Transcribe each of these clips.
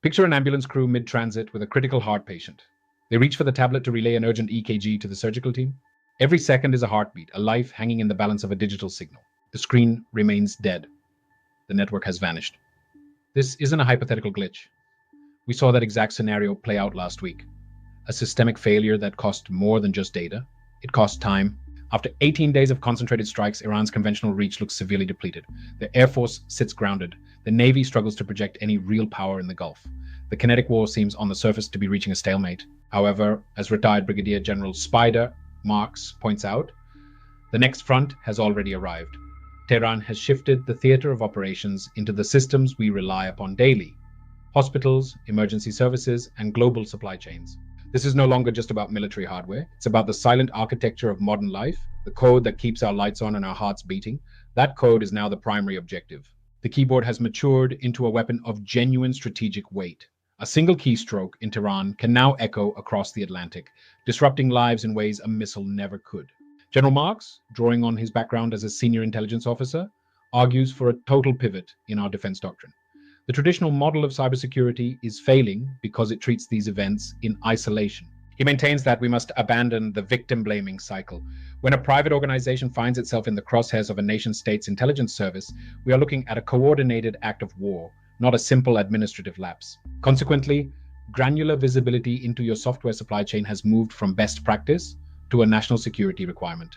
Picture an ambulance crew mid-transit with a critical heart patient. They reach for the tablet to relay an urgent EKG to the surgical team. Every second is a heartbeat, a life hanging in the balance of a digital signal. The screen remains dead. The network has vanished. This isn't a hypothetical glitch. We saw that exact scenario play out last week. A systemic failure that cost more than just data. It cost time. After 18 days of concentrated strikes, Iran's conventional reach looks severely depleted. The Air Force sits grounded. The Navy struggles to project any real power in the Gulf. The kinetic war seems on the surface to be reaching a stalemate. However, as retired Brigadier General Spider Marks points out, the next front has already arrived. Tehran has shifted the theater of operations into the systems we rely upon daily: hospitals, emergency services, and global supply chains. This is no longer just about military hardware. It's about the silent architecture of modern life, the code that keeps our lights on and our hearts beating. That code is now the primary objective. The keyboard has matured into a weapon of genuine strategic weight. A single keystroke in Tehran can now echo across the Atlantic, disrupting lives in ways a missile never could. General Marks, drawing on his background as a senior intelligence officer, argues for a total pivot in our defense doctrine. The traditional model of cybersecurity is failing because it treats these events in isolation. He maintains that we must abandon the victim-blaming cycle. When a private organization finds itself in the crosshairs of a nation-state's intelligence service, we are looking at a coordinated act of war, not a simple administrative lapse. Consequently, granular visibility into your software supply chain has moved from best practice to a national security requirement.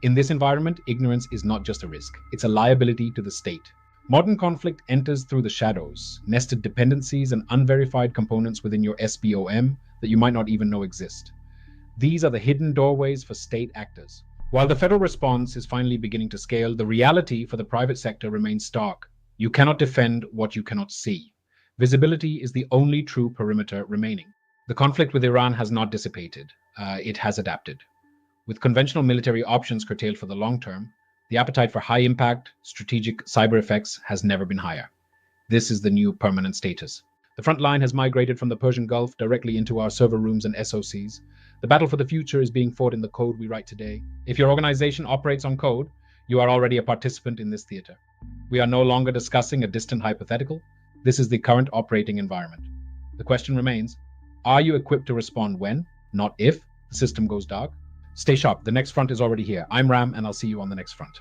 In this environment, ignorance is not just a risk, it's a liability to the state. Modern conflict enters through the shadows, nested dependencies and unverified components within your SBOM that you might not even know exist. These are the hidden doorways for state actors. While the federal response is finally beginning to scale, the reality for the private sector remains stark. You cannot defend what you cannot see. Visibility is the only true perimeter remaining. The conflict with Iran has not dissipated. It has adapted. With conventional military options curtailed for the long term, the appetite for high-impact, strategic cyber effects has never been higher. This is the new permanent status. The front line has migrated from the Persian Gulf directly into our server rooms and SOCs. The battle for the future is being fought in the code we write today. If your organization operates on code, you are already a participant in this theater. We are no longer discussing a distant hypothetical. This is the current operating environment. The question remains, are you equipped to respond when, not if, the system goes dark? Stay sharp, the next front is already here. I'm Ram, and I'll see you on the next front.